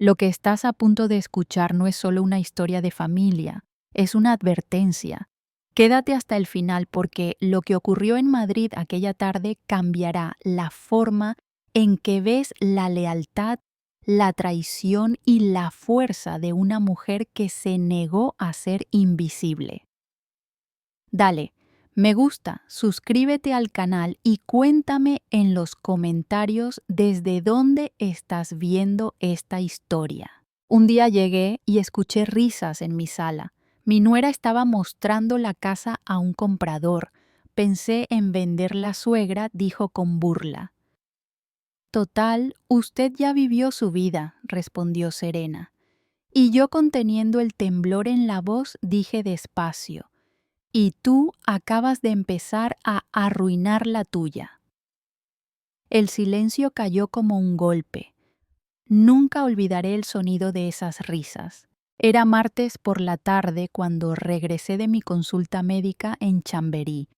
Lo que estás a punto de escuchar no es solo una historia de familia, es una advertencia. Quédate hasta el final porque lo que ocurrió en Madrid aquella tarde cambiará la forma en que ves la lealtad, la traición y la fuerza de una mujer que se negó a ser invisible. Dale, me gusta, suscríbete al canal y cuéntame en los comentarios desde dónde estás viendo esta historia. Un día llegué y escuché risas en mi sala. Mi nuera estaba mostrando la casa a un comprador. Pensé en vender la suegra, dijo con burla. Total, usted ya vivió su vida, respondió serena. Y yo, conteniendo el temblor en la voz, dije despacio: y tú acabas de empezar a arruinar la tuya. El silencio cayó como un golpe. Nunca olvidaré el sonido de esas risas. Era martes por la tarde cuando regresé de mi consulta médica en Chamberí.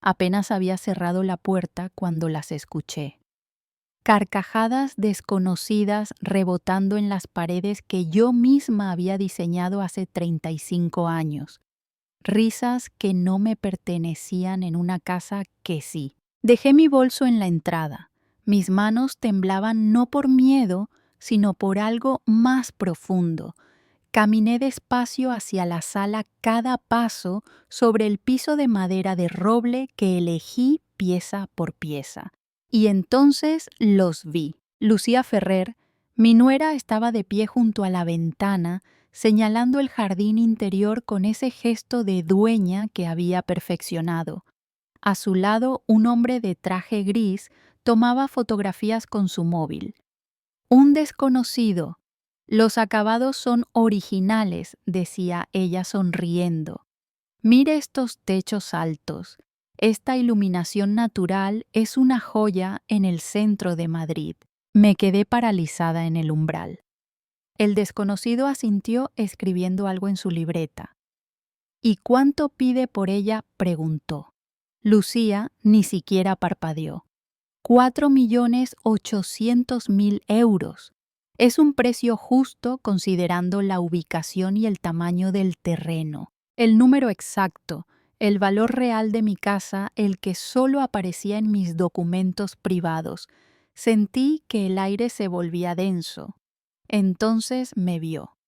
Apenas había cerrado la puerta cuando las escuché. Carcajadas desconocidas rebotando en las paredes que yo misma había diseñado hace 35 años. Risas que no me pertenecían en una casa que sí. Dejé mi bolso en la entrada. Mis manos temblaban no por miedo, sino por algo más profundo. Caminé despacio hacia la sala, cada paso sobre el piso de madera de roble que elegí pieza por pieza. Y entonces los vi. Lucía Ferrer, mi nuera, estaba de pie junto a la ventana, señalando el jardín interior con ese gesto de dueña que había perfeccionado. A su lado, un hombre de traje gris tomaba fotografías con su móvil. Un desconocido. Los acabados son originales, decía ella sonriendo. Mire estos techos altos. Esta iluminación natural es una joya en el centro de Madrid. Me quedé paralizada en el umbral. El desconocido asintió escribiendo algo en su libreta. ¿Y cuánto pide por ella?, preguntó. Lucía ni siquiera parpadeó. 4.800.000 euros. Es un precio justo considerando la ubicación y el tamaño del terreno. El número exacto, el valor real de mi casa, el que solo aparecía en mis documentos privados. Sentí que el aire se volvía denso. Entonces me vio.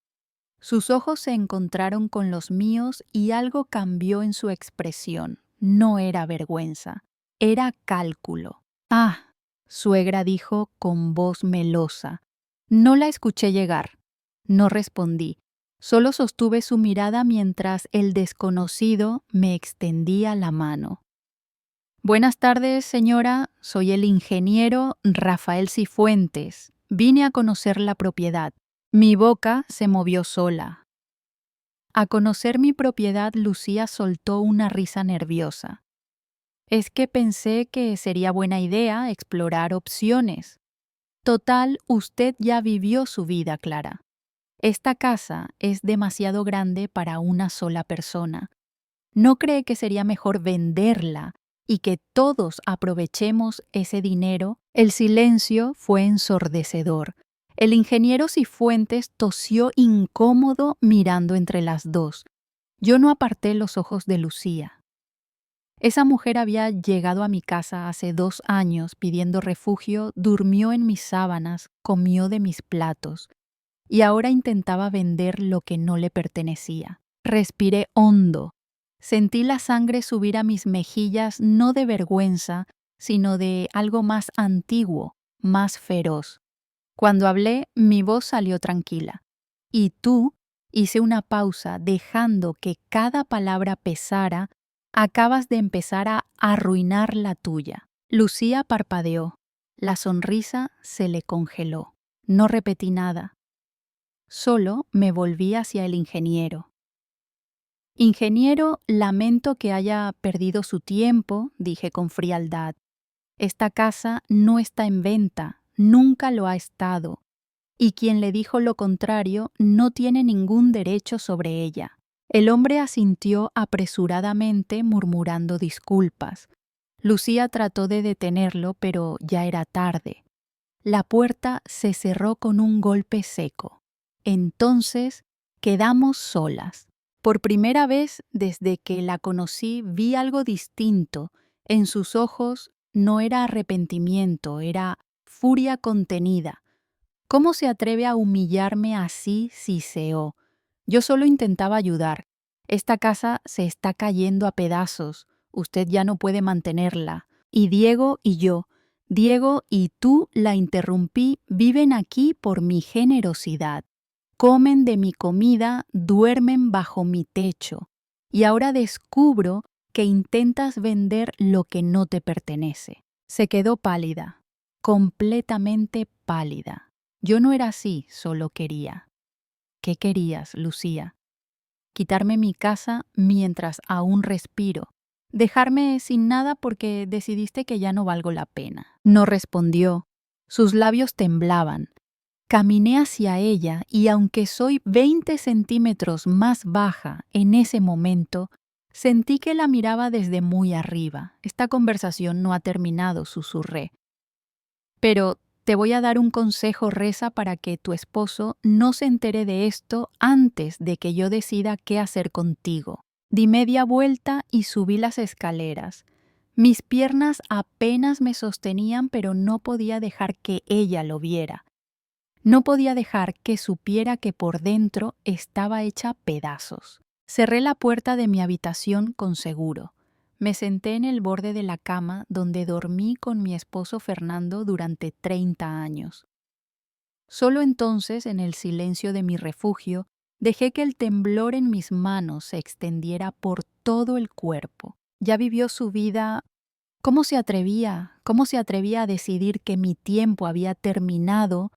Sus ojos se encontraron con los míos y algo cambió en su expresión. No era vergüenza, era cálculo. «Ah», suegra dijo con voz melosa. No la escuché llegar. No respondí. Solo sostuve su mirada mientras el desconocido me extendía la mano. «Buenas tardes, señora. Soy el ingeniero Rafael Cifuentes. Vine a conocer la propiedad». Mi boca se movió sola. A conocer mi propiedad, Lucía soltó una risa nerviosa. Es que pensé que sería buena idea explorar opciones. Total, usted ya vivió su vida, Clara. Esta casa es demasiado grande para una sola persona. ¿No cree que sería mejor venderla y que todos aprovechemos ese dinero? El silencio fue ensordecedor. El ingeniero Cifuentes tosió incómodo mirando entre las dos. Yo no aparté los ojos de Lucía. Esa mujer había llegado a mi casa hace 2 años pidiendo refugio, durmió en mis sábanas, comió de mis platos y ahora intentaba vender lo que no le pertenecía. Respiré hondo. Sentí la sangre subir a mis mejillas, no de vergüenza, sino de algo más antiguo, más feroz. Cuando hablé, mi voz salió tranquila. Y tú, hice una pausa, dejando que cada palabra pesara, acabas de empezar a arruinar la tuya. Lucía parpadeó. La sonrisa se le congeló. No repetí nada. Solo me volví hacia el ingeniero. Ingeniero, lamento que haya perdido su tiempo, dije con frialdad. Esta casa no está en venta, nunca lo ha estado, y quien le dijo lo contrario no tiene ningún derecho sobre ella. El hombre asintió apresuradamente, murmurando disculpas. Lucía trató de detenerlo, pero ya era tarde. La puerta se cerró con un golpe seco. Entonces quedamos solas. Por primera vez desde que la conocí vi algo distinto. En sus ojos no era arrepentimiento, era furia contenida. ¿Cómo se atreve a humillarme así, Siseo? Yo solo intentaba ayudar. Esta casa se está cayendo a pedazos. Usted ya no puede mantenerla. Y Diego y yo, Diego y tú, la interrumpí, viven aquí por mi generosidad. Comen de mi comida, duermen bajo mi techo. Y ahora descubro que intentas vender lo que no te pertenece. Se quedó pálida, completamente pálida. Yo no era así, solo quería. ¿Qué querías, Lucía? Quitarme mi casa mientras aún respiro. Dejarme sin nada porque decidiste que ya no valgo la pena. No respondió. Sus labios temblaban. Caminé hacia ella y aunque soy 20 centímetros más baja en ese momento, sentí que la miraba desde muy arriba. Esta conversación no ha terminado, susurré. Pero te voy a dar un consejo, Reza, para que tu esposo no se entere de esto antes de que yo decida qué hacer contigo. Di media vuelta y subí las escaleras. Mis piernas apenas me sostenían, pero no podía dejar que ella lo viera. No podía dejar que supiera que por dentro estaba hecha pedazos. Cerré la puerta de mi habitación con seguro. Me senté en el borde de la cama donde dormí con mi esposo Fernando durante 30 años. Solo entonces, en el silencio de mi refugio, dejé que el temblor en mis manos se extendiera por todo el cuerpo. Ya vivió su vida. ¿Cómo se atrevía? ¿Cómo se atrevía a decidir que mi tiempo había terminado,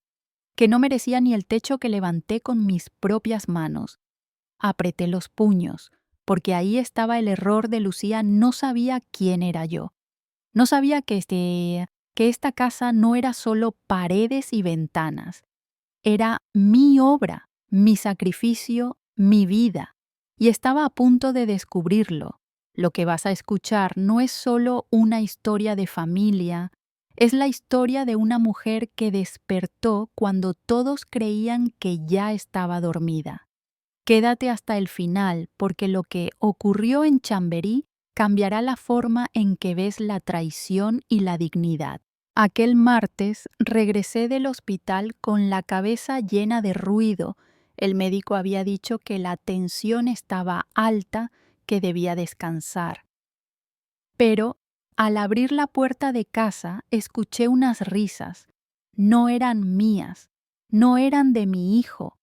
que no merecía ni el techo que levanté con mis propias manos? Apreté los puños, porque ahí estaba el error de Lucía. No sabía quién era yo. No sabía que esta casa no era solo paredes y ventanas. Era mi obra, mi sacrificio, mi vida. Y estaba a punto de descubrirlo. Lo que vas a escuchar no es solo una historia de familia, es la historia de una mujer que despertó cuando todos creían que ya estaba dormida. Quédate hasta el final, porque lo que ocurrió en Chamberí cambiará la forma en que ves la traición y la dignidad. Aquel martes regresé del hospital con la cabeza llena de ruido. El médico había dicho que la tensión estaba alta, que debía descansar. Pero al abrir la puerta de casa escuché unas risas. No eran mías, no eran de mi hijo.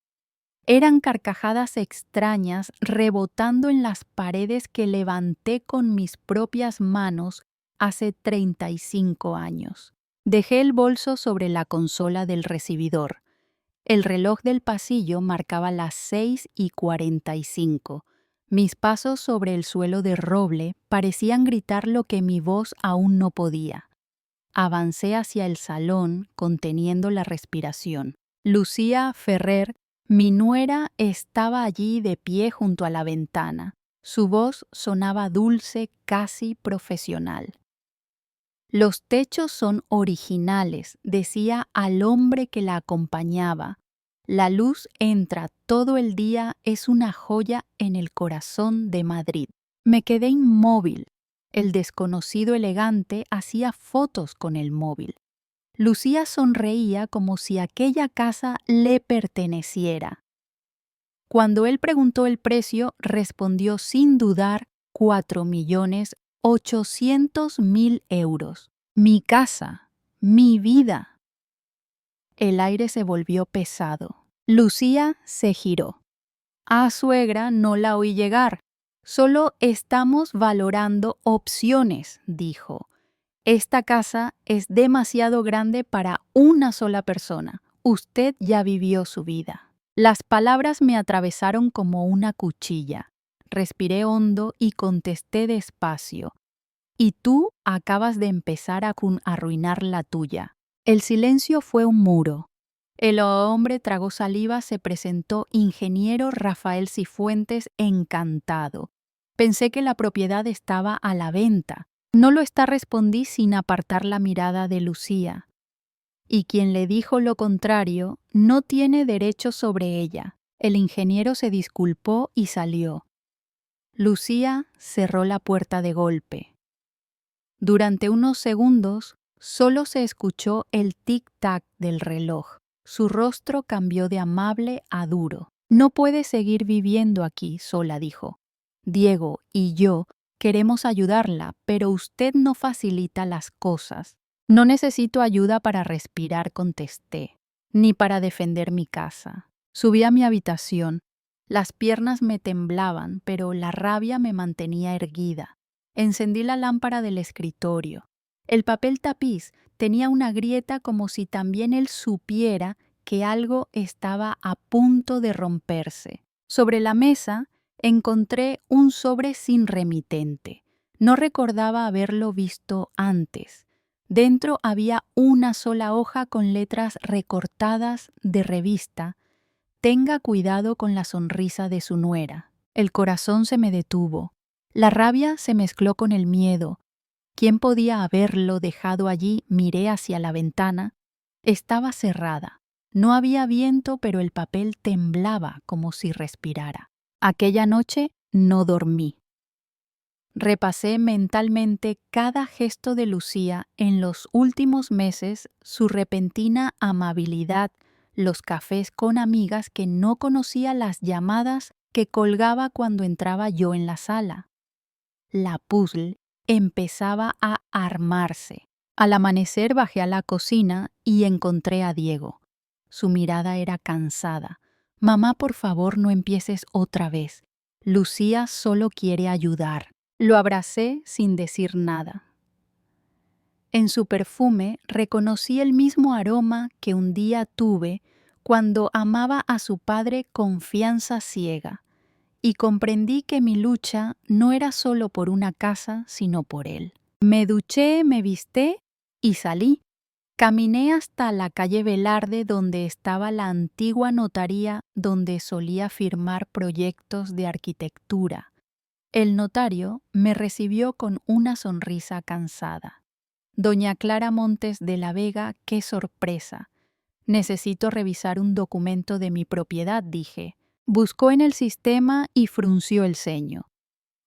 Eran carcajadas extrañas rebotando en las paredes que levanté con mis propias manos hace 35 años. Dejé el bolso sobre la consola del recibidor. El reloj del pasillo marcaba las 6:45. Mis pasos sobre el suelo de roble parecían gritar lo que mi voz aún no podía. Avancé hacia el salón conteniendo la respiración. Lucía Ferrer, mi nuera, estaba allí de pie junto a la ventana. Su voz sonaba dulce, casi profesional. Los techos son originales, decía al hombre que la acompañaba. La luz entra todo el día, es una joya en el corazón de Madrid. Me quedé inmóvil. El desconocido elegante hacía fotos con el móvil. Lucía sonreía como si aquella casa le perteneciera. Cuando él preguntó el precio, respondió sin dudar 4.800.000 euros. Mi casa, mi vida. El aire se volvió pesado. Lucía se giró. Suegra, no la oí llegar. Solo estamos valorando opciones, dijo. Esta casa es demasiado grande para una sola persona. Usted ya vivió su vida. Las palabras me atravesaron como una cuchilla. Respiré hondo y contesté despacio. Y tú acabas de empezar a arruinar la tuya. El silencio fue un muro. El hombre tragó saliva, se presentó ingeniero Rafael Cifuentes, encantado. Pensé que la propiedad estaba a la venta. No lo está, respondí sin apartar la mirada de Lucía. y quien le dijo lo contrario no tiene derecho sobre ella. El ingeniero se disculpó y salió. Lucía cerró la puerta de golpe. Durante unos segundos solo se escuchó el tic-tac del reloj. Su rostro cambió de amable a duro. No puede seguir viviendo aquí sola, dijo. Diego y yo queremos ayudarla, pero usted no facilita las cosas. No necesito ayuda para respirar, contesté, ni para defender mi casa. Subí a mi habitación. Las piernas me temblaban, pero la rabia me mantenía erguida. Encendí la lámpara del escritorio. El papel tapiz tenía una grieta como si también él supiera que algo estaba a punto de romperse. Sobre la mesa encontré un sobre sin remitente. No recordaba haberlo visto antes. Dentro había una sola hoja con letras recortadas de revista. Tenga cuidado con la sonrisa de su nuera. El corazón se me detuvo. La rabia se mezcló con el miedo. ¿Quién podía haberlo dejado allí? Miré hacia la ventana. Estaba cerrada. No había viento, pero el papel temblaba como si respirara. Aquella noche no dormí. Repasé mentalmente cada gesto de Lucía en los últimos meses, su repentina amabilidad, los cafés con amigas que no conocía, las llamadas que colgaba cuando entraba yo en la sala. La puzzle empezaba a armarse. Al amanecer bajé a la cocina y encontré a Diego. Su mirada era cansada. Mamá, por favor, no empieces otra vez. Lucía solo quiere ayudar. Lo abracé sin decir nada. En su perfume reconocí el mismo aroma que un día tuve cuando amaba a su padre confianza ciega, y comprendí que mi lucha no era solo por una casa, sino por él. Me duché, me visté y salí. Caminé hasta la calle Velarde, donde estaba la antigua notaría donde solía firmar proyectos de arquitectura. El notario me recibió con una sonrisa cansada. Doña Clara Montes de la Vega, qué sorpresa. Necesito revisar un documento de mi propiedad, dije. Buscó en el sistema y frunció el ceño.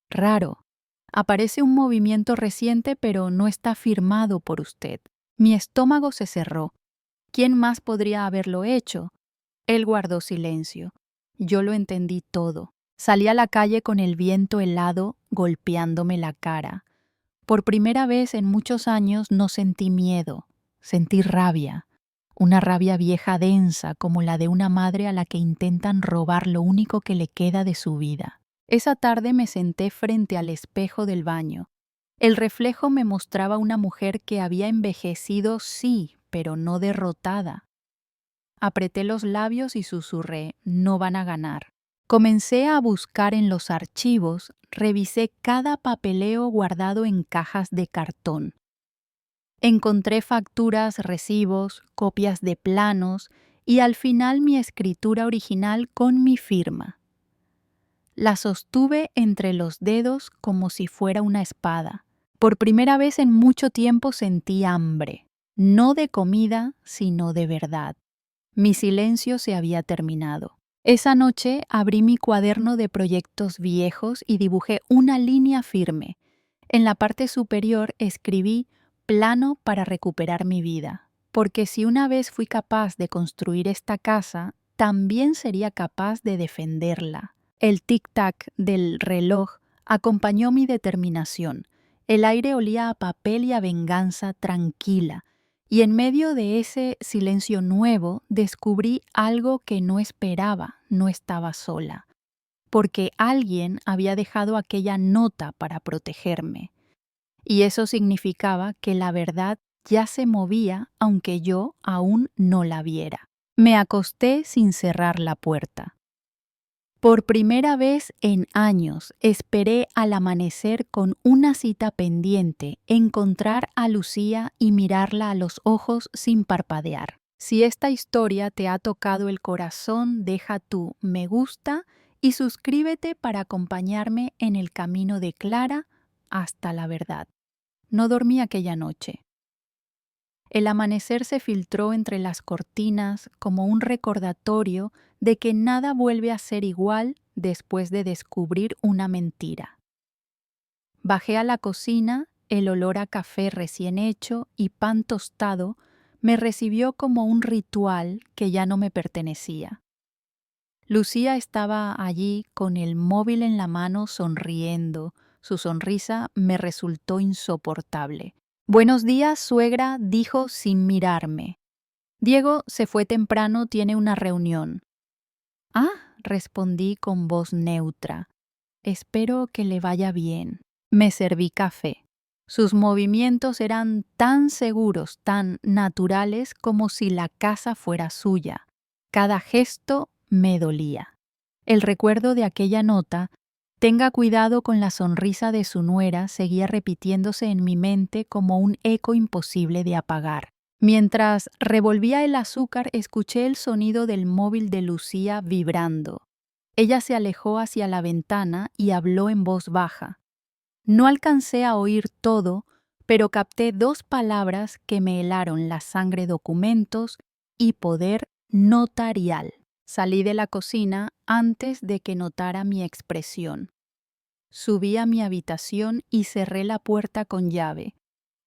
Raro. Aparece un movimiento reciente, pero no está firmado por usted. Mi estómago se cerró. ¿Quién más podría haberlo hecho? Él guardó silencio. Yo lo entendí todo. Salí a la calle con el viento helado golpeándome la cara. Por primera vez en muchos años no sentí miedo, sentí rabia. Una rabia vieja densa como la de una madre a la que intentan robar lo único que le queda de su vida. Esa tarde me senté frente al espejo del baño. El reflejo me mostraba una mujer que había envejecido, sí, pero no derrotada. Apreté los labios y susurré, no van a ganar. Comencé a buscar en los archivos, revisé cada papeleo guardado en cajas de cartón. Encontré facturas, recibos, copias de planos y al final mi escritura original con mi firma. La sostuve entre los dedos como si fuera una espada. Por primera vez en mucho tiempo sentí hambre, no de comida, sino de verdad. Mi silencio se había terminado. Esa noche abrí mi cuaderno de proyectos viejos y dibujé una línea firme. En la parte superior escribí plano para recuperar mi vida, porque si una vez fui capaz de construir esta casa, también sería capaz de defenderla. El tic-tac del reloj acompañó mi determinación. El aire olía a papel y a venganza tranquila. Y en medio de ese silencio nuevo descubrí algo que no esperaba, no estaba sola, porque alguien había dejado aquella nota para protegerme. Y eso significaba que la verdad ya se movía aunque yo aún no la viera. Me acosté sin cerrar la puerta. Por primera vez en años esperé al amanecer con una cita pendiente, encontrar a Lucía y mirarla a los ojos sin parpadear. Si esta historia te ha tocado el corazón, deja tu me gusta y suscríbete para acompañarme en el camino de Clara hasta la verdad. No dormí aquella noche. El amanecer se filtró entre las cortinas como un recordatorio de que nada vuelve a ser igual después de descubrir una mentira. Bajé a la cocina, el olor a café recién hecho y pan tostado me recibió como un ritual que ya no me pertenecía. Lucía estaba allí con el móvil en la mano sonriendo. Su sonrisa me resultó insoportable. «Buenos días, suegra», dijo sin mirarme. «Diego se fue temprano, tiene una reunión». «Ah», respondí con voz neutra. «Espero que le vaya bien». Me serví café. Sus movimientos eran tan seguros, tan naturales como si la casa fuera suya. Cada gesto me dolía. El recuerdo de aquella nota, «Tenga cuidado con la sonrisa de su nuera», seguía repitiéndose en mi mente como un eco imposible de apagar. Mientras revolvía el azúcar, escuché el sonido del móvil de Lucía vibrando. Ella se alejó hacia la ventana y habló en voz baja. No alcancé a oír todo, pero capté 2 palabras que me helaron la sangre: documentos y poder notarial. Salí de la cocina antes de que notara mi expresión. Subí a mi habitación y cerré la puerta con llave.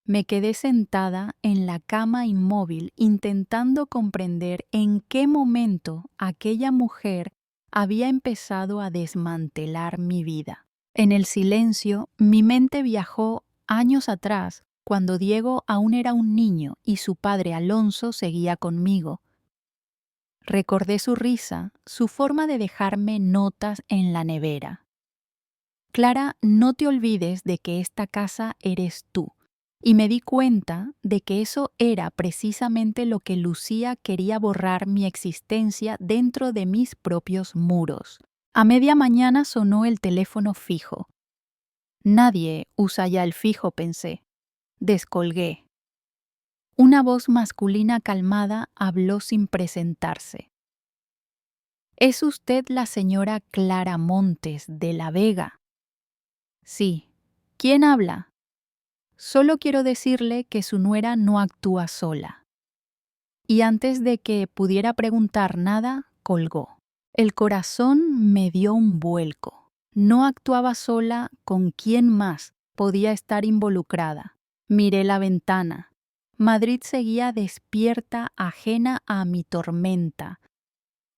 Me quedé sentada en la cama inmóvil intentando comprender en qué momento aquella mujer había empezado a desmantelar mi vida. En el silencio, mi mente viajó años atrás, cuando Diego aún era un niño y su padre Alonso seguía conmigo. Recordé su risa, su forma de dejarme notas en la nevera. «Clara, no te olvides de que esta casa eres tú». Y me di cuenta de que eso era precisamente lo que Lucía quería: borrar mi existencia dentro de mis propios muros. A media mañana sonó el teléfono fijo. Nadie usa ya el fijo, pensé. Descolgué. Una voz masculina calmada habló sin presentarse. «¿Es usted la señora Clara Montes de la Vega?» «Sí». «¿Quién habla?» «Solo quiero decirle que su nuera no actúa sola». Y antes de que pudiera preguntar nada, colgó. El corazón me dio un vuelco. No actuaba sola, ¿con quién más podía estar involucrada? Miré la ventana. Madrid seguía despierta, ajena a mi tormenta.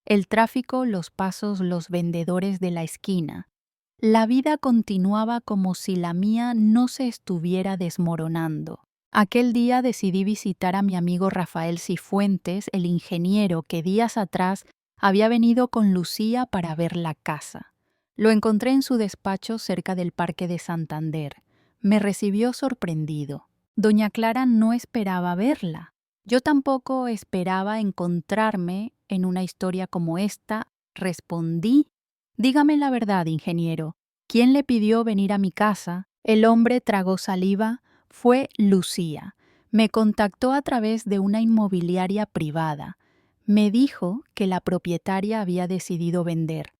El tráfico, los pasos, los vendedores de la esquina. La vida continuaba como si la mía no se estuviera desmoronando. Aquel día decidí visitar a mi amigo Rafael Cifuentes, el ingeniero que días atrás había venido con Lucía para ver la casa. Lo encontré en su despacho cerca del Parque de Santander. Me recibió sorprendido. Doña Clara no esperaba verla. Yo tampoco esperaba encontrarme en una historia como esta. Respondí: «Dígame la verdad, ingeniero. ¿Quién le pidió venir a mi casa?» El hombre tragó saliva. «Fue Lucía. Me contactó a través de una inmobiliaria privada. Me dijo que la propietaria había decidido vender.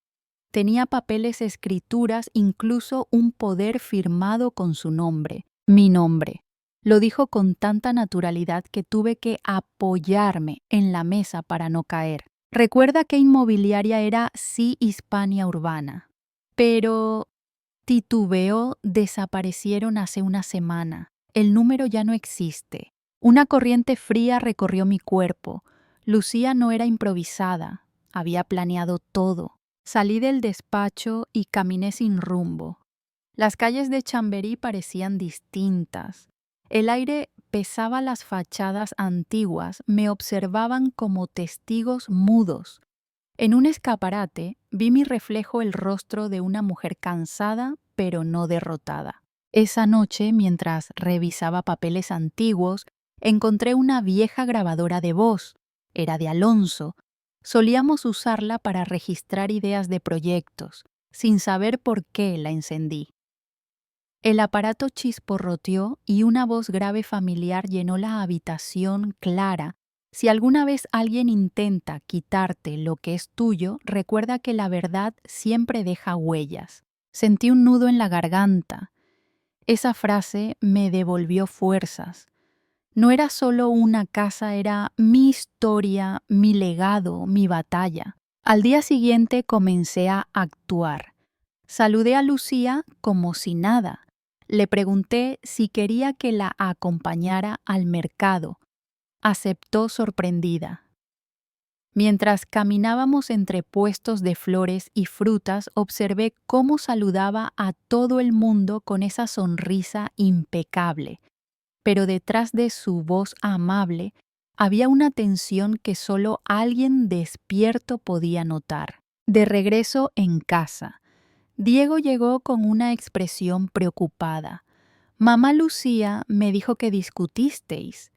Tenía papeles, escrituras, incluso un poder firmado con su nombre, mi nombre». Lo dijo con tanta naturalidad que tuve que apoyarme en la mesa para no caer. «¿Recuerda qué inmobiliaria era?» «Sí, Hispania Urbana». «Pero…» titubeó. «Desaparecieron hace una semana. El número ya no existe». Una corriente fría recorrió mi cuerpo. Lucía no era improvisada. Había planeado todo. Salí del despacho y caminé sin rumbo. Las calles de Chamberí parecían distintas. El aire pesaba las fachadas antiguas, me observaban como testigos mudos. En un escaparate vi mi reflejo, el rostro de una mujer cansada pero no derrotada. Esa noche, mientras revisaba papeles antiguos, encontré una vieja grabadora de voz. Era de Alonso. Solíamos usarla para registrar ideas de proyectos. Sin saber por qué la encendí. El aparato chisporroteó y una voz grave familiar llenó la habitación. «Clara, si alguna vez alguien intenta quitarte lo que es tuyo, recuerda que la verdad siempre deja huellas». Sentí un nudo en la garganta. Esa frase me devolvió fuerzas. No era solo una casa, era mi historia, mi legado, mi batalla. Al día siguiente comencé a actuar. Saludé a Lucía como si nada. Le pregunté si quería que la acompañara al mercado. Aceptó sorprendida. Mientras caminábamos entre puestos de flores y frutas, observé cómo saludaba a todo el mundo con esa sonrisa impecable. Pero detrás de su voz amable había una tensión que solo alguien despierto podía notar. De regreso en casa, Diego llegó con una expresión preocupada. Mamá Lucía me dijo que discutisteis.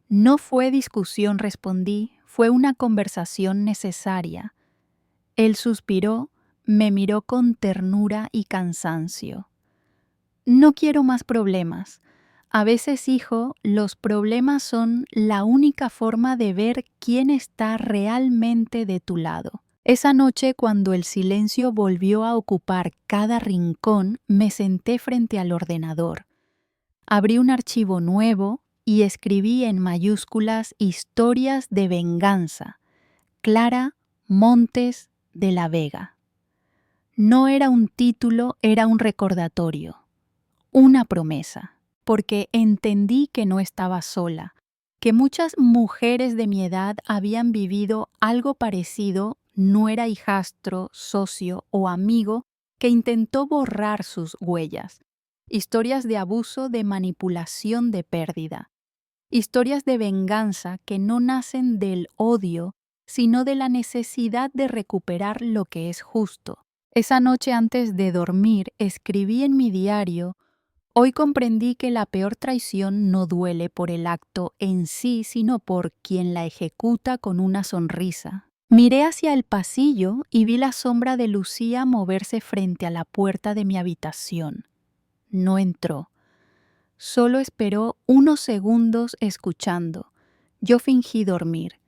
No fue discusión, respondí, fue una conversación necesaria. Él suspiró, me miró con ternura y cansancio. No quiero más problemas. A veces, hijo, los problemas son la única forma de ver quién está realmente de tu lado. Esa noche, cuando el silencio volvió a ocupar cada rincón, me senté frente al ordenador. Abrí un archivo nuevo y escribí en mayúsculas Historias de venganza. Clara Montes de la Vega. No era un título, era un recordatorio, una promesa, porque entendí que no estaba sola, que muchas mujeres de mi edad habían vivido algo parecido, no era hijastro, socio o amigo que intentó borrar sus huellas. Historias de abuso, de manipulación, de pérdida. Historias de venganza que no nacen del odio, sino de la necesidad de recuperar lo que es justo. Esa noche antes de dormir escribí en mi diario: hoy comprendí que la peor traición no duele por el acto en sí, sino por quien la ejecuta con una sonrisa. Miré hacia el pasillo y vi la sombra de Lucía moverse frente a la puerta de mi habitación. No entró. Solo esperó unos segundos escuchando. Yo fingí dormir,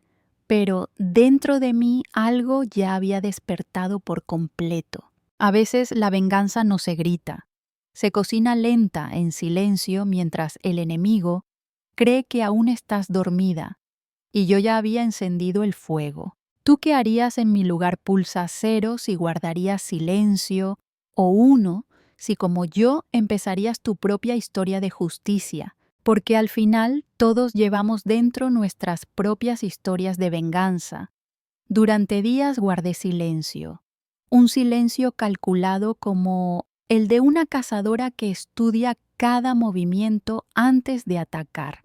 pero dentro de mí algo ya había despertado por completo. A veces la venganza no se grita. Se cocina lenta, en silencio, mientras el enemigo cree que aún estás dormida, y yo ya había encendido el fuego. ¿Tú qué harías en mi lugar? Pulsa 0 si guardarías silencio, o 1 si, como yo, empezarías tu propia historia de justicia, porque al final todos llevamos dentro nuestras propias historias de venganza. Durante días guardé silencio, un silencio calculado como el de una cazadora que estudia cada movimiento antes de atacar.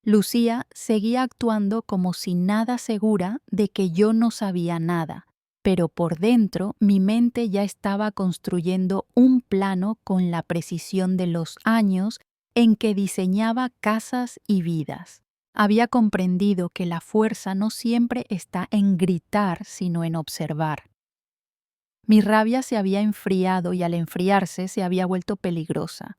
Lucía seguía actuando como si nada, segura de que yo no sabía nada, pero por dentro mi mente ya estaba construyendo un plano con la precisión de los años en que diseñaba casas y vidas. Había comprendido que la fuerza no siempre está en gritar, sino en observar. Mi rabia se había enfriado y al enfriarse se había vuelto peligrosa.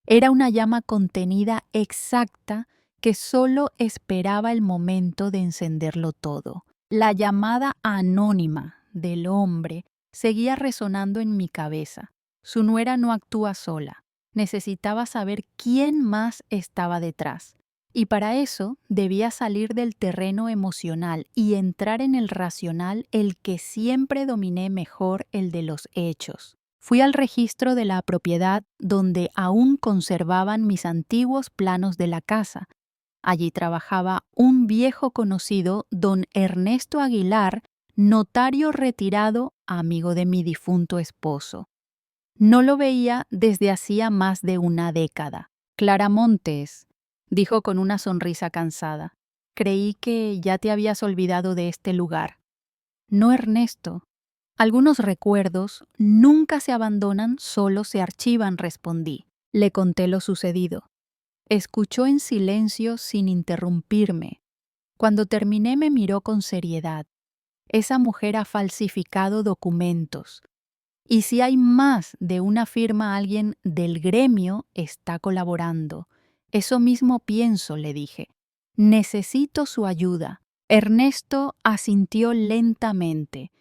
Era una llama contenida exacta que solo esperaba el momento de encenderlo todo. La llamada anónima del hombre seguía resonando en mi cabeza. Su nuera no actúa sola. Necesitaba saber quién más estaba detrás. Y para eso debía salir del terreno emocional y entrar en el racional, el que siempre dominé mejor, el de los hechos. Fui al registro de la propiedad donde aún conservaban mis antiguos planos de la casa. Allí trabajaba un viejo conocido, don Ernesto Aguilar, notario retirado, amigo de mi difunto esposo. No lo veía desde hacía más de una década. Clara Montes, dijo con una sonrisa cansada, creí que ya te habías olvidado de este lugar. No, Ernesto. Algunos recuerdos nunca se abandonan, solo se archivan, respondí. Le conté lo sucedido. Escuchó en silencio sin interrumpirme. Cuando terminé me miró con seriedad. Esa mujer ha falsificado documentos. Y si hay más de una firma, alguien del gremio está colaborando. Eso mismo pienso, le dije. Necesito su ayuda. Ernesto asintió lentamente.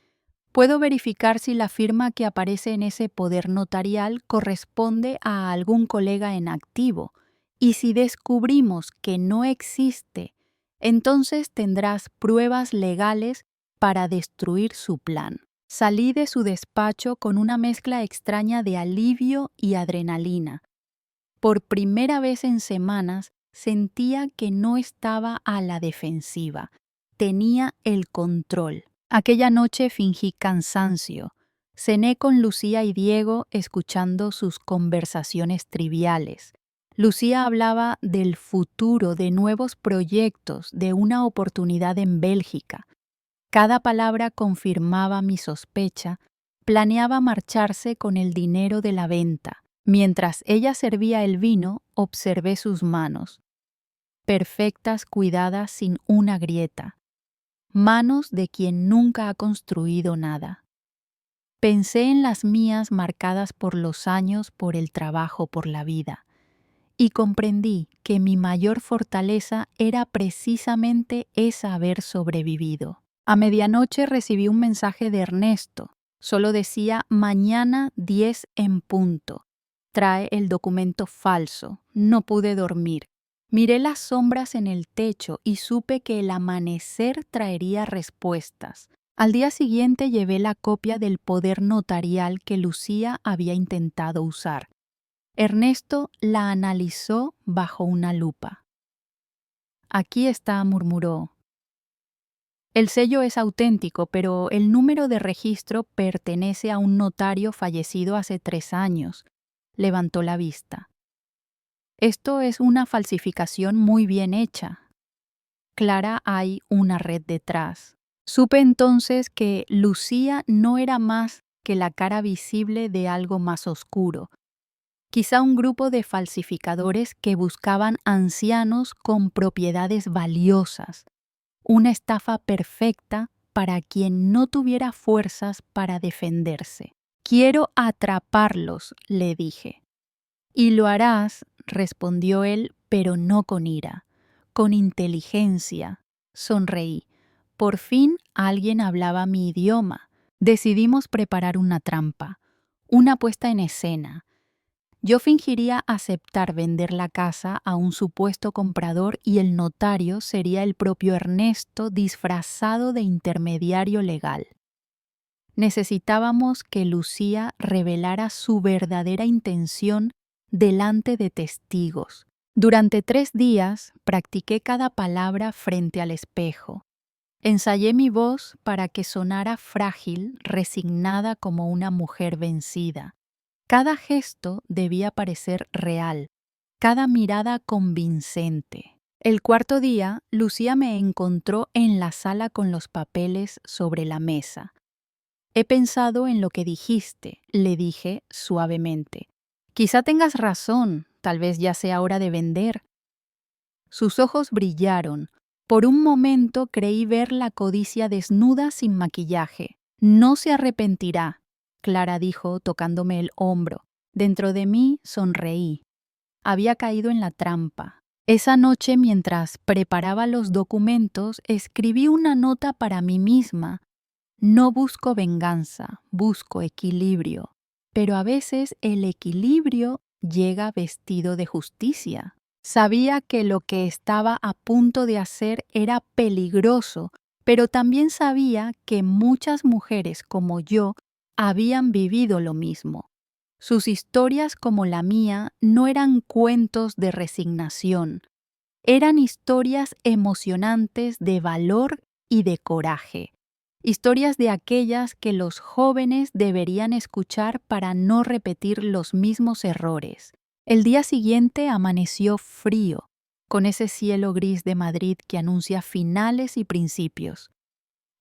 Puedo verificar si la firma que aparece en ese poder notarial corresponde a algún colega en activo. Y si descubrimos que no existe, entonces tendrás pruebas legales para destruir su plan. Salí de su despacho con una mezcla extraña de alivio y adrenalina. Por primera vez en semanas sentía que no estaba a la defensiva. Tenía el control. Aquella noche fingí cansancio. Cené con Lucía y Diego escuchando sus conversaciones triviales. Lucía hablaba del futuro, de nuevos proyectos, de una oportunidad en Bélgica. Cada palabra confirmaba mi sospecha. Planeaba marcharse con el dinero de la venta. Mientras ella servía el vino, observé sus manos, perfectas, cuidadas, sin una grieta. Manos de quien nunca ha construido nada. Pensé en las mías marcadas por los años, por el trabajo, por la vida. Y comprendí que mi mayor fortaleza era precisamente esa haber sobrevivido. A medianoche recibí un mensaje de Ernesto. Solo decía mañana 10 en punto. Trae el documento falso. No pude dormir. Miré las sombras en el techo y supe que el amanecer traería respuestas. Al día siguiente llevé la copia del poder notarial que Lucía había intentado usar. Ernesto la analizó bajo una lupa. Aquí está, murmuró. El sello es auténtico, pero el número de registro pertenece a un notario fallecido hace 3 años. Levantó la vista. Esto es una falsificación muy bien hecha. Clara, hay una red detrás. Supe entonces que Lucía no era más que la cara visible de algo más oscuro. Quizá un grupo de falsificadores que buscaban ancianos con propiedades valiosas. Una estafa perfecta para quien no tuviera fuerzas para defenderse. Quiero atraparlos, le dije. Y lo harás, respondió él, pero no con ira, con inteligencia. Sonreí. Por fin alguien hablaba mi idioma. Decidimos preparar una trampa, una puesta en escena. Yo fingiría aceptar vender la casa a un supuesto comprador y el notario sería el propio Ernesto disfrazado de intermediario legal. Necesitábamos que Lucía revelara su verdadera intención delante de testigos. Durante 3 días practiqué cada palabra frente al espejo. Ensayé mi voz para que sonara frágil, resignada como una mujer vencida. Cada gesto debía parecer real, cada mirada convincente. El cuarto día, Lucía me encontró en la sala con los papeles sobre la mesa. He pensado en lo que dijiste, le dije suavemente. Quizá tengas razón, tal vez ya sea hora de vender. Sus ojos brillaron. Por un momento creí ver la codicia desnuda sin maquillaje. No se arrepentirá, Clara dijo tocándome el hombro. Dentro de mí sonreí. Había caído en la trampa. Esa noche, mientras preparaba los documentos, escribí una nota para mí misma. No busco venganza, busco equilibrio. Pero a veces el equilibrio llega vestido de justicia. Sabía que lo que estaba a punto de hacer era peligroso, pero también sabía que muchas mujeres como yo habían vivido lo mismo. Sus historias como la mía no eran cuentos de resignación, eran historias emocionantes de valor y de coraje. Historias de aquellas que los jóvenes deberían escuchar para no repetir los mismos errores. El día siguiente amaneció frío, con ese cielo gris de Madrid que anuncia finales y principios.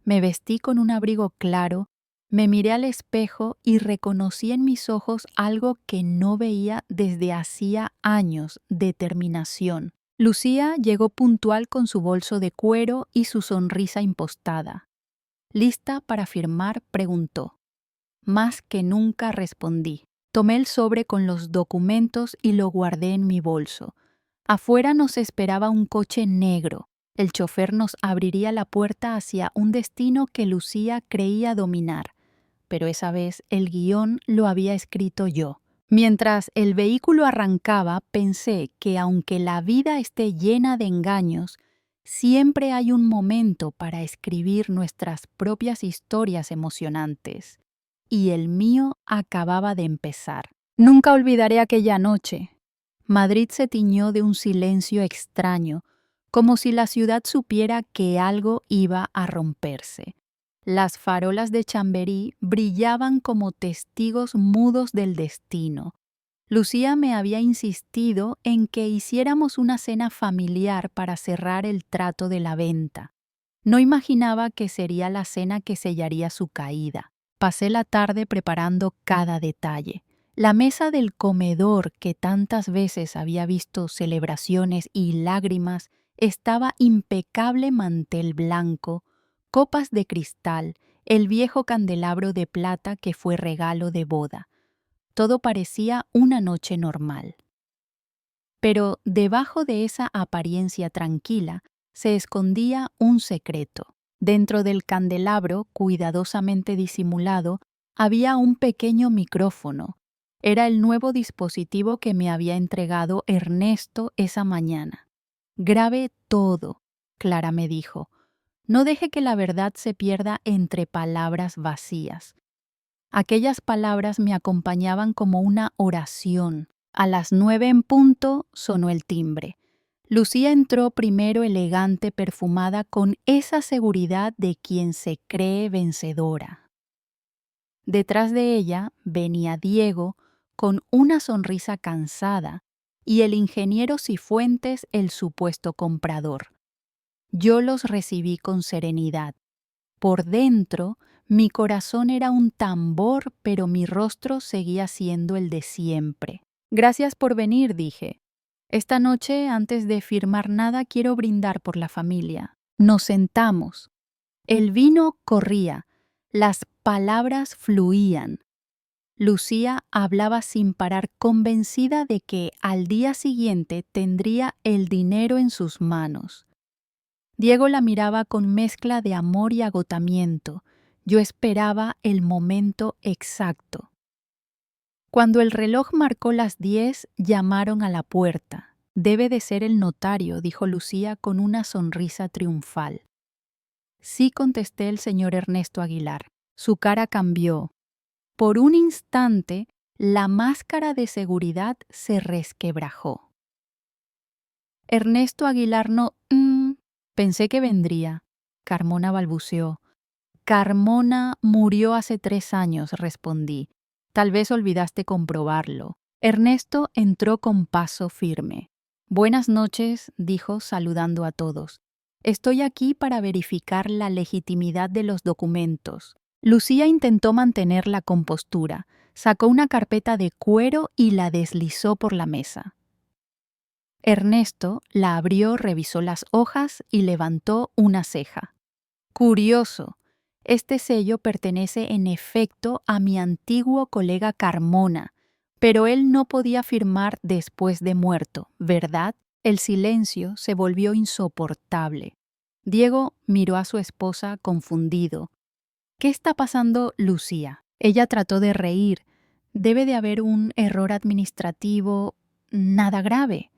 Me vestí con un abrigo claro, me miré al espejo y reconocí en mis ojos algo que no veía desde hacía años: determinación. Lucía llegó puntual con su bolso de cuero y su sonrisa impostada. ¿Lista para firmar?, preguntó. Más que nunca, respondí. Tomé el sobre con los documentos y lo guardé en mi bolso. Afuera nos esperaba un coche negro. El chofer nos abriría la puerta hacia un destino que Lucía creía dominar. Pero esa vez el guión lo había escrito yo. Mientras el vehículo arrancaba, pensé que aunque la vida esté llena de engaños, siempre hay un momento para escribir nuestras propias historias emocionantes. Y el mío acababa de empezar. Nunca olvidaré aquella noche. Madrid se tiñó de un silencio extraño, como si la ciudad supiera que algo iba a romperse. Las farolas de Chamberí brillaban como testigos mudos del destino. Lucía me había insistido en que hiciéramos una cena familiar para cerrar el trato de la venta. No imaginaba que sería la cena que sellaría su caída. Pasé la tarde preparando cada detalle. La mesa del comedor, que tantas veces había visto celebraciones y lágrimas, estaba impecable mantel blanco, copas de cristal, el viejo candelabro de plata que fue regalo de boda. Todo parecía una noche normal. Pero debajo de esa apariencia tranquila se escondía un secreto. Dentro del candelabro, cuidadosamente disimulado, había un pequeño micrófono. Era el nuevo dispositivo que me había entregado Ernesto esa mañana. «Grabe todo», Clara me dijo. «No deje que la verdad se pierda entre palabras vacías». Aquellas palabras me acompañaban como una oración. A las 9 en punto sonó el timbre. Lucía entró primero elegante, perfumada, con esa seguridad de quien se cree vencedora. Detrás de ella venía Diego con una sonrisa cansada y el ingeniero Cifuentes, el supuesto comprador. Yo los recibí con serenidad. Por dentro, mi corazón era un tambor, pero mi rostro seguía siendo el de siempre. «Gracias por venir», dije. «Esta noche, antes de firmar nada, quiero brindar por la familia». Nos sentamos. El vino corría, las palabras fluían. Lucía hablaba sin parar, convencida de que al día siguiente tendría el dinero en sus manos. Diego la miraba con mezcla de amor y agotamiento. Yo esperaba el momento exacto. Cuando el reloj marcó las 10, llamaron a la puerta. «Debe de ser el notario», dijo Lucía con una sonrisa triunfal. «Sí», contesté, «el señor Ernesto Aguilar». Su cara cambió. Por un instante, la máscara de seguridad se resquebrajó. «Ernesto Aguilar no... Pensé que vendría», Carmona balbuceó. «Carmona murió hace 3 años», respondí. «Tal vez olvidaste comprobarlo». Ernesto entró con paso firme. «Buenas noches», dijo saludando a todos. «Estoy aquí para verificar la legitimidad de los documentos». Lucía intentó mantener la compostura. Sacó una carpeta de cuero y la deslizó por la mesa. Ernesto la abrió, revisó las hojas y levantó una ceja. «Curioso. Este sello pertenece en efecto a mi antiguo colega Carmona, pero él no podía firmar después de muerto, ¿verdad?». El silencio se volvió insoportable. Diego miró a su esposa confundido. «¿Qué está pasando, Lucía?». Ella trató de reír. «Debe de haber un error administrativo, nada grave».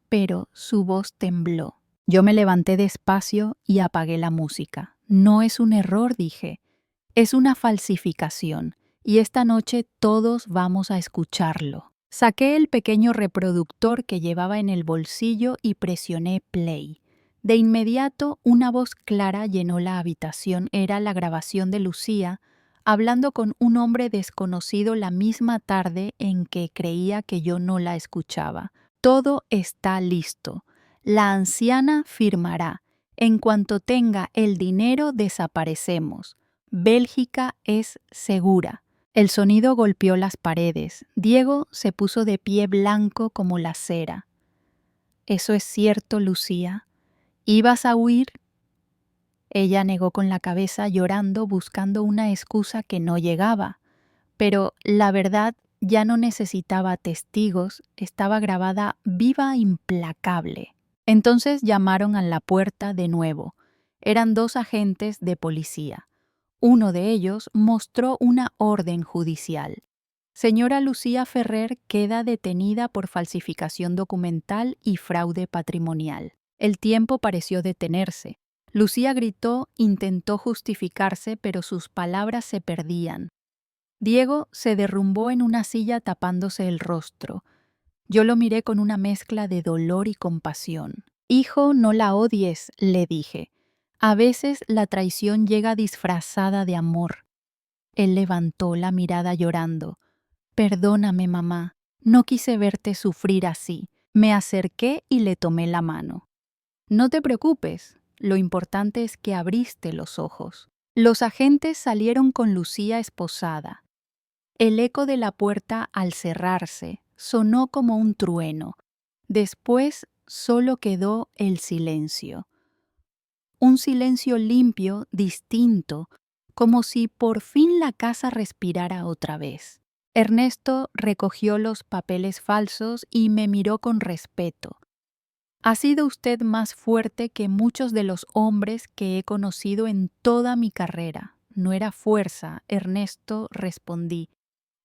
Pero su voz tembló. Yo me levanté despacio y apagué la música. «No es un error», dije. «Es una falsificación, y esta noche todos vamos a escucharlo». Saqué el pequeño reproductor que llevaba en el bolsillo y presioné play. De inmediato, una voz clara llenó la habitación. Era la grabación de Lucía, hablando con un hombre desconocido la misma tarde en que creía que yo no la escuchaba. «Todo está listo. La anciana firmará. En cuanto tenga el dinero, desaparecemos. Bélgica es segura». El sonido golpeó las paredes. Diego se puso de pie blanco como la cera. «¿Eso es cierto, Lucía? ¿Ibas a huir?». Ella negó con la cabeza, llorando, buscando una excusa que no llegaba. Pero la verdad ya no necesitaba testigos, estaba grabada viva, implacable. Entonces llamaron a la puerta de nuevo. Eran 2 agentes de policía. Uno de ellos mostró una orden judicial. Señora Lucía Ferrer queda detenida por falsificación documental y fraude patrimonial. El tiempo pareció detenerse. Lucía gritó, intentó justificarse, pero sus palabras se perdían. Diego se derrumbó en una silla tapándose el rostro. Yo lo miré con una mezcla de dolor y compasión. Hijo, no la odies, le dije. A veces la traición llega disfrazada de amor. Él levantó la mirada llorando. Perdóname, mamá. No quise verte sufrir así. Me acerqué y le tomé la mano. No te preocupes. Lo importante es que abriste los ojos. Los agentes salieron con Lucía esposada. El eco de la puerta al cerrarse sonó como un trueno. Después solo quedó el silencio. Un silencio limpio, distinto, como si por fin la casa respirara otra vez. Ernesto recogió los papeles falsos y me miró con respeto. Ha sido usted más fuerte que muchos de los hombres que he conocido en toda mi carrera. No era fuerza, Ernesto, respondí.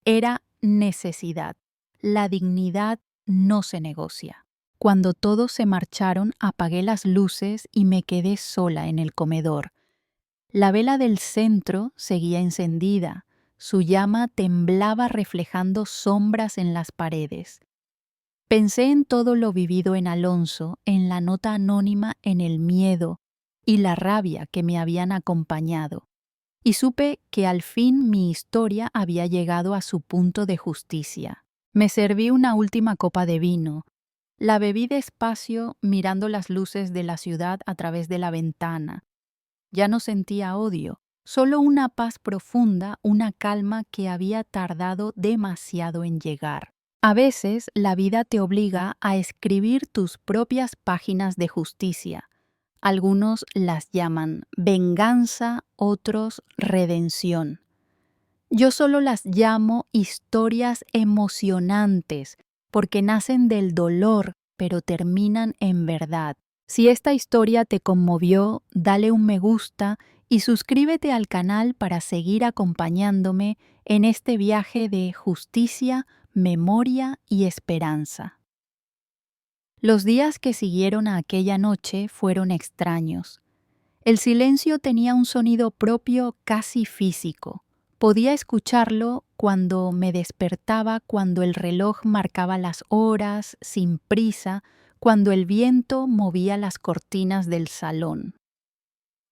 Era necesidad. La dignidad no se negocia. Cuando todos se marcharon, apagué las luces y me quedé sola en el comedor. La vela del centro seguía encendida. Su llama temblaba reflejando sombras en las paredes. Pensé en todo lo vivido en Alonso, en la nota anónima, en el miedo y la rabia que me habían acompañado. Y supe que al fin mi historia había llegado a su punto de justicia. Me serví una última copa de vino. La bebí despacio, mirando las luces de la ciudad a través de la ventana. Ya no sentía odio, solo una paz profunda, una calma que había tardado demasiado en llegar. A veces la vida te obliga a escribir tus propias páginas de justicia. Algunos las llaman venganza, otros redención. Yo solo las llamo historias emocionantes porque nacen del dolor, pero terminan en verdad. Si esta historia te conmovió, dale un me gusta y suscríbete al canal para seguir acompañándome en este viaje de justicia, memoria y esperanza. Los días que siguieron a aquella noche fueron extraños. El silencio tenía un sonido propio casi físico. Podía escucharlo cuando me despertaba, cuando el reloj marcaba las horas, sin prisa, cuando el viento movía las cortinas del salón.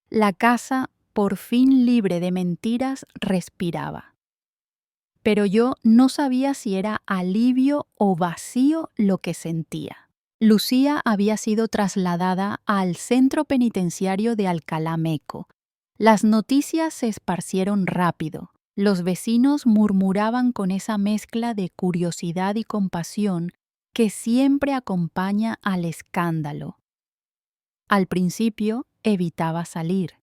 La casa, por fin libre de mentiras, respiraba. Pero yo no sabía si era alivio o vacío lo que sentía. Lucía había sido trasladada al centro penitenciario de Alcalá Meco. Las noticias se esparcieron rápido. Los vecinos murmuraban con esa mezcla de curiosidad y compasión que siempre acompaña al escándalo. Al principio evitaba salir,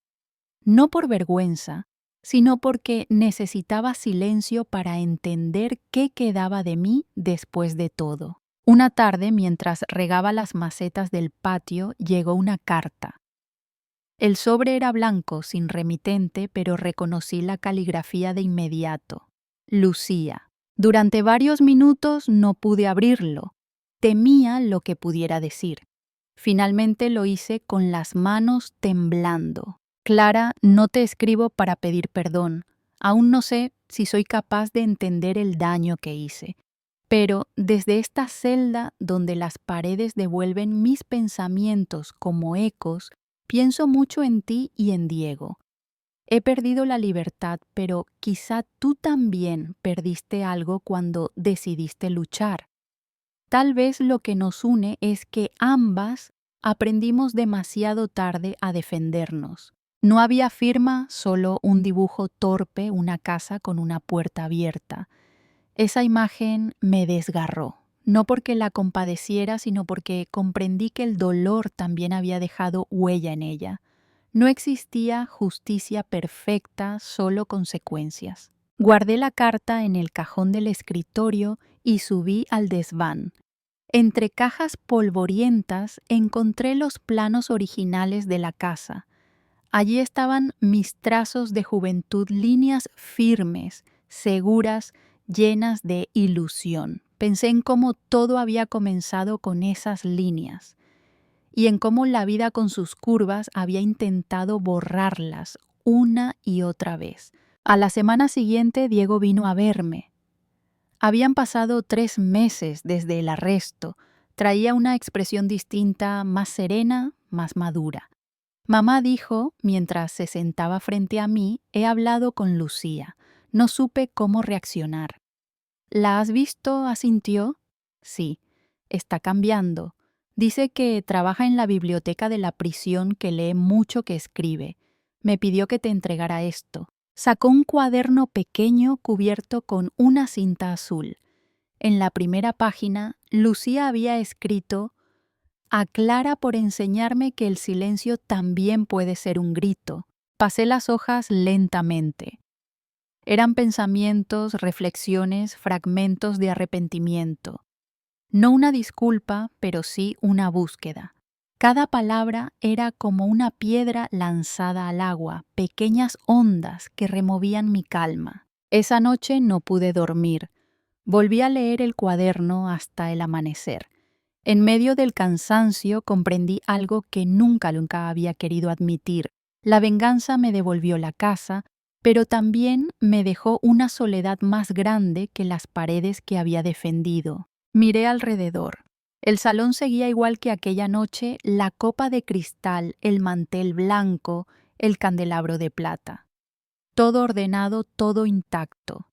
no por vergüenza, sino porque necesitaba silencio para entender qué quedaba de mí después de todo. Una tarde, mientras regaba las macetas del patio, llegó una carta. El sobre era blanco, sin remitente, pero reconocí la caligrafía de inmediato. Lucía. Durante varios minutos no pude abrirlo. Temía lo que pudiera decir. Finalmente lo hice con las manos temblando. Clara, no te escribo para pedir perdón. Aún no sé si soy capaz de entender el daño que hice. Pero desde esta celda donde las paredes devuelven mis pensamientos como ecos, pienso mucho en ti y en Diego. He perdido la libertad, pero quizá tú también perdiste algo cuando decidiste luchar. Tal vez lo que nos une es que ambas aprendimos demasiado tarde a defendernos. No había firma, solo un dibujo torpe, una casa con una puerta abierta. Esa imagen me desgarró, no porque la compadeciera, sino porque comprendí que el dolor también había dejado huella en ella. No existía justicia perfecta, solo consecuencias. Guardé la carta en el cajón del escritorio y subí al desván. Entre cajas polvorientas encontré los planos originales de la casa. Allí estaban mis trazos de juventud, líneas firmes, seguras, llenas de ilusión. Pensé en cómo todo había comenzado con esas líneas y en cómo la vida con sus curvas había intentado borrarlas una y otra vez. A la semana siguiente, Diego vino a verme. Habían pasado 3 meses desde el arresto. Traía una expresión distinta, más serena, más madura. Mamá dijo, mientras se sentaba frente a mí, he hablado con Lucía. No supe cómo reaccionar. ¿La has visto? ¿Asintió? Sí, está cambiando. Dice que trabaja en la biblioteca de la prisión, que lee mucho, que escribe. Me pidió que te entregara esto. Sacó un cuaderno pequeño cubierto con una cinta azul. En la primera página, Lucía había escrito: aclara por enseñarme que el silencio también puede ser un grito. Pasé las hojas lentamente. Eran pensamientos, reflexiones, fragmentos de arrepentimiento. No una disculpa, pero sí una búsqueda. Cada palabra era como una piedra lanzada al agua, pequeñas ondas que removían mi calma. Esa noche no pude dormir. Volví a leer el cuaderno hasta el amanecer. En medio del cansancio comprendí algo que nunca había querido admitir. La venganza me devolvió la casa, pero también me dejó una soledad más grande que las paredes que había defendido. Miré alrededor. El salón seguía igual que aquella noche, la copa de cristal, el mantel blanco, el candelabro de plata. Todo ordenado, todo intacto.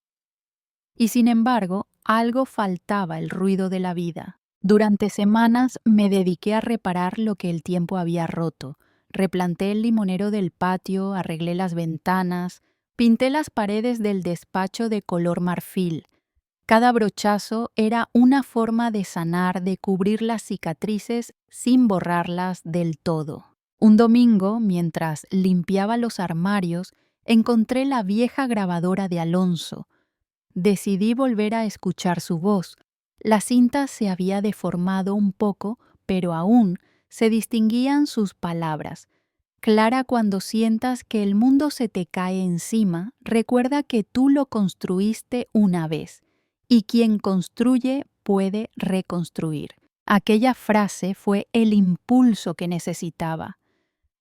Y sin embargo, algo faltaba: el ruido de la vida. Durante semanas me dediqué a reparar lo que el tiempo había roto. Replanté el limonero del patio, arreglé las ventanas, pinté las paredes del despacho de color marfil. Cada brochazo era una forma de sanar, de cubrir las cicatrices sin borrarlas del todo. Un domingo, mientras limpiaba los armarios, encontré la vieja grabadora de Alonso. Decidí volver a escuchar su voz. La cinta se había deformado un poco, pero aún se distinguían sus palabras. Clara, cuando sientas que el mundo se te cae encima, recuerda que tú lo construiste una vez, y quien construye puede reconstruir. Aquella frase fue el impulso que necesitaba.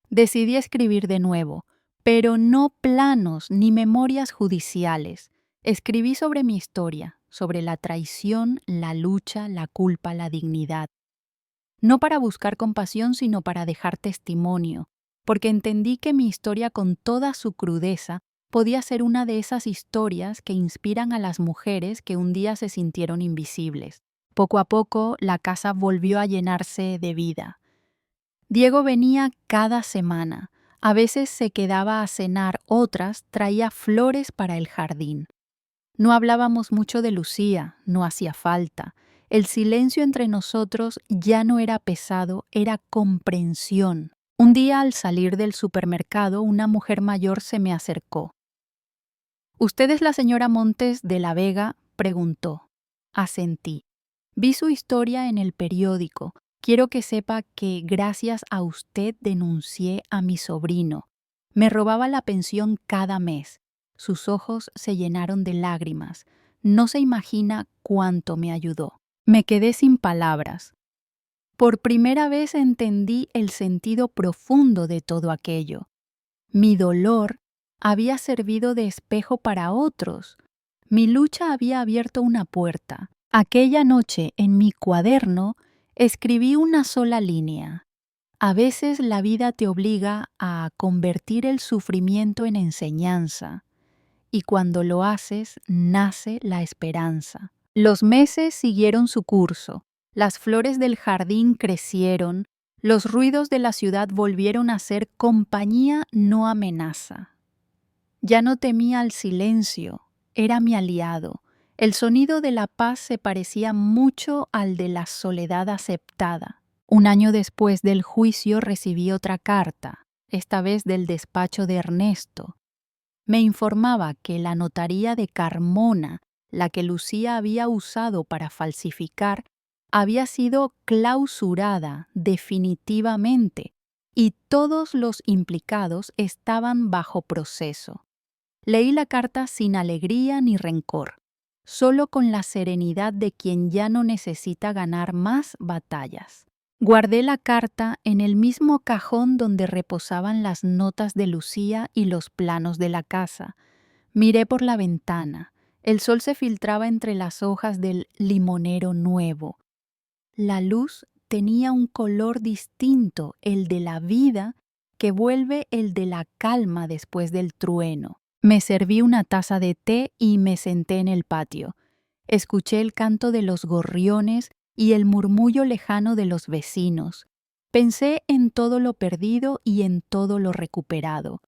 Decidí escribir de nuevo, pero no planos ni memorias judiciales. Escribí sobre mi historia, sobre la traición, la lucha, la culpa, la dignidad. No para buscar compasión, sino para dejar testimonio, porque entendí que mi historia, con toda su crudeza, podía ser una de esas historias que inspiran a las mujeres que un día se sintieron invisibles. Poco a poco, la casa volvió a llenarse de vida. Diego venía cada semana. A veces se quedaba a cenar, otras traía flores para el jardín. No hablábamos mucho de Lucía, no hacía falta. El silencio entre nosotros ya no era pesado, era comprensión. Un día, al salir del supermercado, una mujer mayor se me acercó. ¿Usted es la señora Montes de la Vega?, preguntó. Asentí. Vi su historia en el periódico. Quiero que sepa que gracias a usted denuncié a mi sobrino. Me robaba la pensión cada mes. Sus ojos se llenaron de lágrimas. No se imagina cuánto me ayudó. Me quedé sin palabras. Por primera vez entendí el sentido profundo de todo aquello. Mi dolor había servido de espejo para otros. Mi lucha había abierto una puerta. Aquella noche, en mi cuaderno, escribí una sola línea. A veces la vida te obliga a convertir el sufrimiento en enseñanza, y cuando lo haces, nace la esperanza. Los meses siguieron su curso. Las flores del jardín crecieron. Los ruidos de la ciudad volvieron a ser compañía, no amenaza. Ya no temía al silencio, era mi aliado. El sonido de la paz se parecía mucho al de la soledad aceptada. Un año después del juicio recibí otra carta, esta vez del despacho de Ernesto. Me informaba que la notaría de Carmona, la que Lucía había usado para falsificar, había sido clausurada definitivamente y todos los implicados estaban bajo proceso. Leí la carta sin alegría ni rencor. solo con la serenidad de quien ya no necesita ganar más batallas. Guardé la carta en el mismo cajón donde reposaban las notas de Lucía y los planos de la casa. Miré por la ventana. El sol se filtraba entre las hojas del limonero nuevo. La luz tenía un color distinto, el de la vida, que vuelve el de la calma después del trueno. Me serví una taza de té y me senté en el patio. Escuché el canto de los gorriones y el murmullo lejano de los vecinos. Pensé en todo lo perdido y en todo lo recuperado.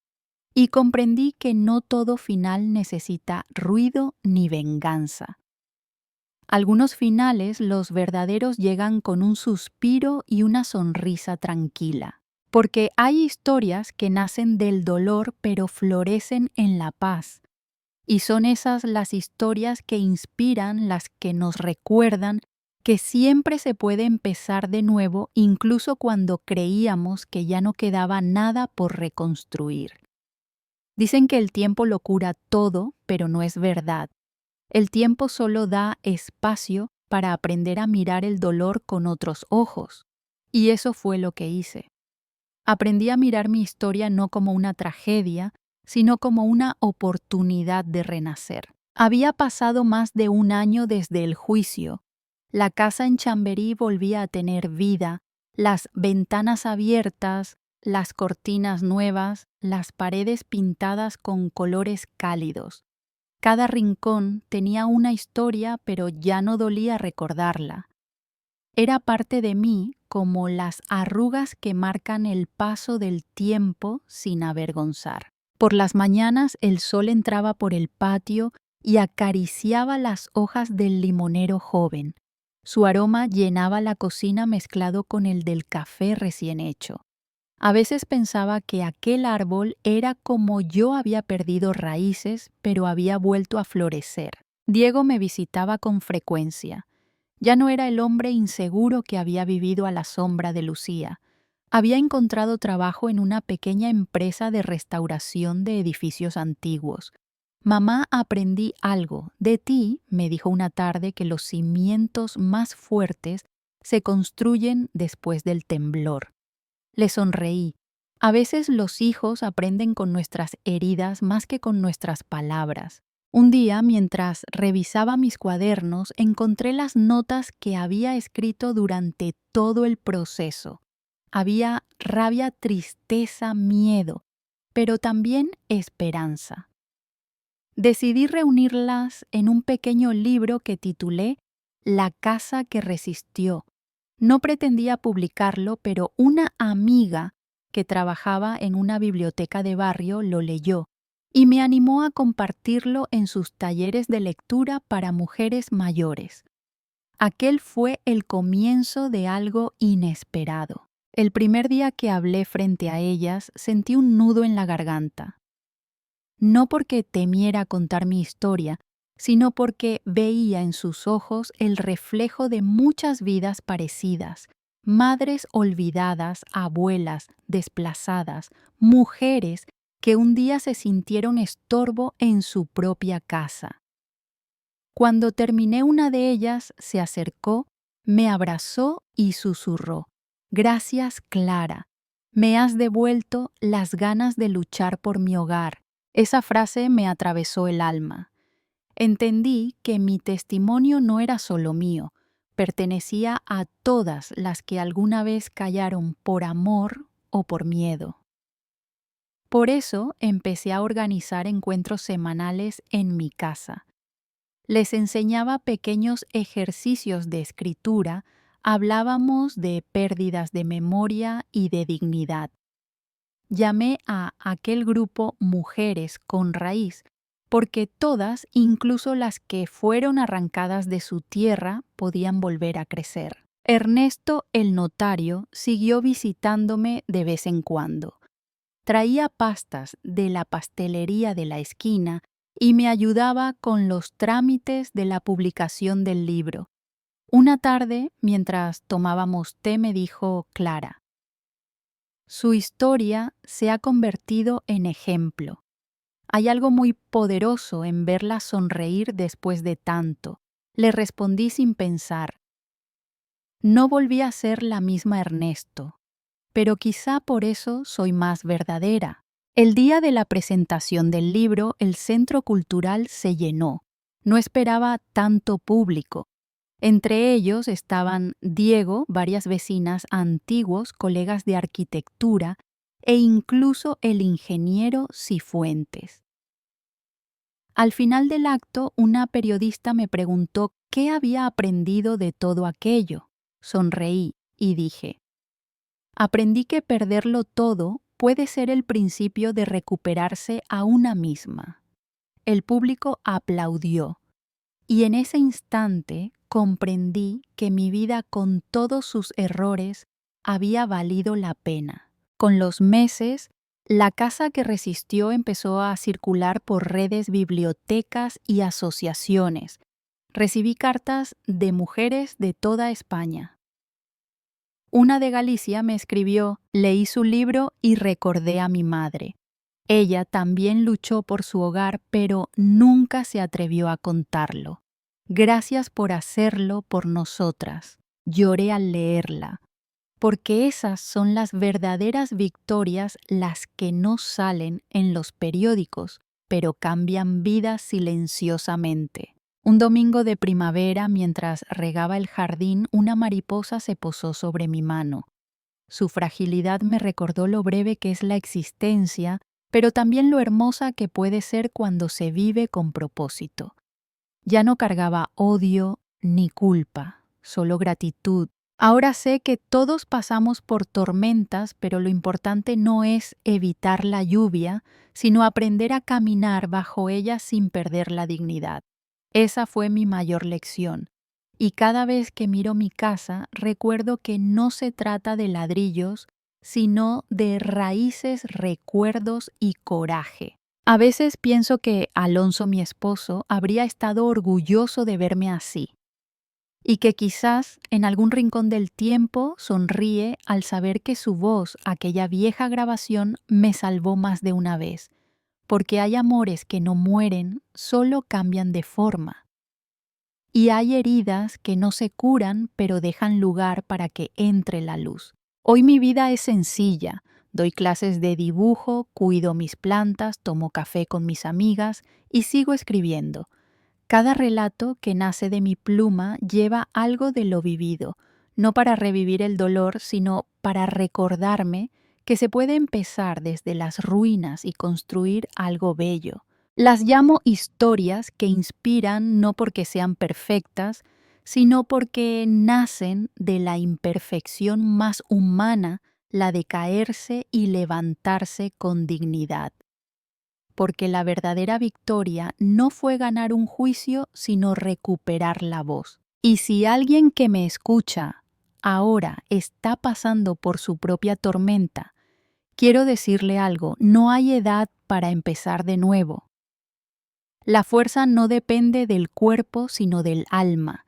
Y comprendí que no todo final necesita ruido ni venganza. Algunos finales, los verdaderos, llegan con un suspiro y una sonrisa tranquila. Porque hay historias que nacen del dolor pero florecen en la paz. Y son esas las historias que inspiran, las que nos recuerdan que siempre se puede empezar de nuevo, incluso cuando creíamos que ya no quedaba nada por reconstruir. Dicen que el tiempo lo cura todo, pero no es verdad. El tiempo solo da espacio para aprender a mirar el dolor con otros ojos. Y eso fue lo que hice. Aprendí a mirar mi historia no como una tragedia, sino como una oportunidad de renacer. Había pasado más de un año desde el juicio. La casa en Chamberí volvía a tener vida, las ventanas abiertas, las cortinas nuevas, las paredes pintadas con colores cálidos. Cada rincón tenía una historia, pero ya no dolía recordarla. Era parte de mí como las arrugas que marcan el paso del tiempo sin avergonzar. Por las mañanas el sol entraba por el patio y acariciaba las hojas del limonero joven. Su aroma llenaba la cocina mezclado con el del café recién hecho. A veces pensaba que aquel árbol era como yo había perdido raíces, pero había vuelto a florecer. Diego me visitaba con frecuencia. Ya no era el hombre inseguro que había vivido a la sombra de Lucía. Había encontrado trabajo en una pequeña empresa de restauración de edificios antiguos. Mamá, aprendí algo. De ti, me dijo una tarde, que los cimientos más fuertes se construyen después del temblor. Le sonreí. A veces los hijos aprenden con nuestras heridas más que con nuestras palabras. Un día, mientras revisaba mis cuadernos, encontré las notas que había escrito durante todo el proceso. Había rabia, tristeza, miedo, pero también esperanza. Decidí reunirlas en un pequeño libro que titulé La casa que resistió. No pretendía publicarlo, pero una amiga que trabajaba en una biblioteca de barrio lo leyó y me animó a compartirlo en sus talleres de lectura para mujeres mayores. Aquel fue el comienzo de algo inesperado. El primer día que hablé frente a ellas, sentí un nudo en la garganta. No porque temiera contar mi historia, sino porque veía en sus ojos el reflejo de muchas vidas parecidas, madres olvidadas, abuelas desplazadas, mujeres que un día se sintieron estorbo en su propia casa. Cuando terminé, una de ellas se acercó, me abrazó y susurró: «Gracias, Clara. Me has devuelto las ganas de luchar por mi hogar». Esa frase me atravesó el alma. Entendí que mi testimonio no era solo mío, pertenecía a todas las que alguna vez callaron por amor o por miedo. Por eso empecé a organizar encuentros semanales en mi casa. Les enseñaba pequeños ejercicios de escritura, hablábamos de pérdidas de memoria y de dignidad. Llamé a aquel grupo Mujeres con Raíz, porque todas, incluso las que fueron arrancadas de su tierra, podían volver a crecer. Ernesto, el notario, siguió visitándome de vez en cuando. Traía pastas de la pastelería de la esquina y me ayudaba con los trámites de la publicación del libro. Una tarde, mientras tomábamos té, me dijo Clara: «Su historia se ha convertido en ejemplo. Hay algo muy poderoso en verla sonreír después de tanto. Le respondí sin pensar. No volví a ser la misma Ernesto, pero quizá por eso soy más verdadera. El día de la presentación del libro, el centro cultural se llenó. No esperaba tanto público. Entre ellos estaban Diego, varias vecinas, antiguos colegas de arquitectura e incluso el ingeniero Cifuentes. Al final del acto, una periodista me preguntó qué había aprendido de todo aquello. Sonreí y dije, aprendí que perderlo todo puede ser el principio de recuperarse a una misma. El público aplaudió. Y en ese instante comprendí que mi vida con todos sus errores había valido la pena. Con los meses, la casa que resistió empezó a circular por redes, bibliotecas y asociaciones. Recibí cartas de mujeres de toda España. Una de Galicia me escribió, leí su libro y recordé a mi madre. Ella también luchó por su hogar, pero nunca se atrevió a contarlo. Gracias por hacerlo por nosotras. Lloré al leerla, porque esas son las verdaderas victorias, las que no salen en los periódicos, pero cambian vidas silenciosamente. Un domingo de primavera, mientras regaba el jardín, una mariposa se posó sobre mi mano. Su fragilidad me recordó lo breve que es la existencia, pero también lo hermosa que puede ser cuando se vive con propósito. Ya no cargaba odio ni culpa, solo gratitud. Ahora sé que todos pasamos por tormentas, pero lo importante no es evitar la lluvia, sino aprender a caminar bajo ella sin perder la dignidad. Esa fue mi mayor lección. Y cada vez que miro mi casa, recuerdo que no se trata de ladrillos, sino de raíces, recuerdos y coraje. A veces pienso que Alonso, mi esposo, habría estado orgulloso de verme así, y que quizás en algún rincón del tiempo sonríe al saber que su voz, aquella vieja grabación, me salvó más de una vez, porque hay amores que no mueren, solo cambian de forma. Y hay heridas que no se curan, pero dejan lugar para que entre la luz. Hoy mi vida es sencilla. Doy clases de dibujo, cuido mis plantas, tomo café con mis amigas y sigo escribiendo. Cada relato que nace de mi pluma lleva algo de lo vivido, no para revivir el dolor, sino para recordarme que se puede empezar desde las ruinas y construir algo bello. Las llamo historias que inspiran no porque sean perfectas, sino porque nacen de la imperfección más humana, la de caerse y levantarse con dignidad. Porque la verdadera victoria no fue ganar un juicio, sino recuperar la voz. Y si alguien que me escucha ahora está pasando por su propia tormenta, quiero decirle algo, no hay edad para empezar de nuevo. La fuerza no depende del cuerpo, sino del alma.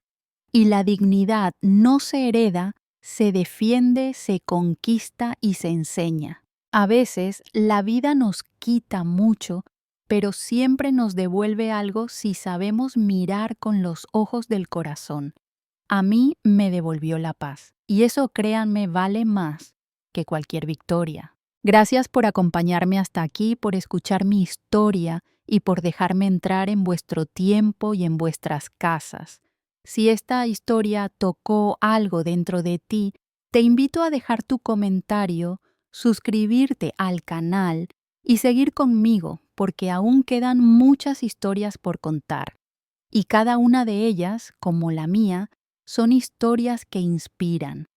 Y la dignidad no se hereda, se defiende, se conquista y se enseña. A veces la vida nos quita mucho, pero siempre nos devuelve algo si sabemos mirar con los ojos del corazón. A mí me devolvió la paz, y eso, créanme, vale más que cualquier victoria. Gracias por acompañarme hasta aquí, por escuchar mi historia y por dejarme entrar en vuestro tiempo y en vuestras casas. Si esta historia tocó algo dentro de ti, te invito a dejar tu comentario, suscribirte al canal y seguir conmigo, porque aún quedan muchas historias por contar. Y cada una de ellas, como la mía, son historias que inspiran.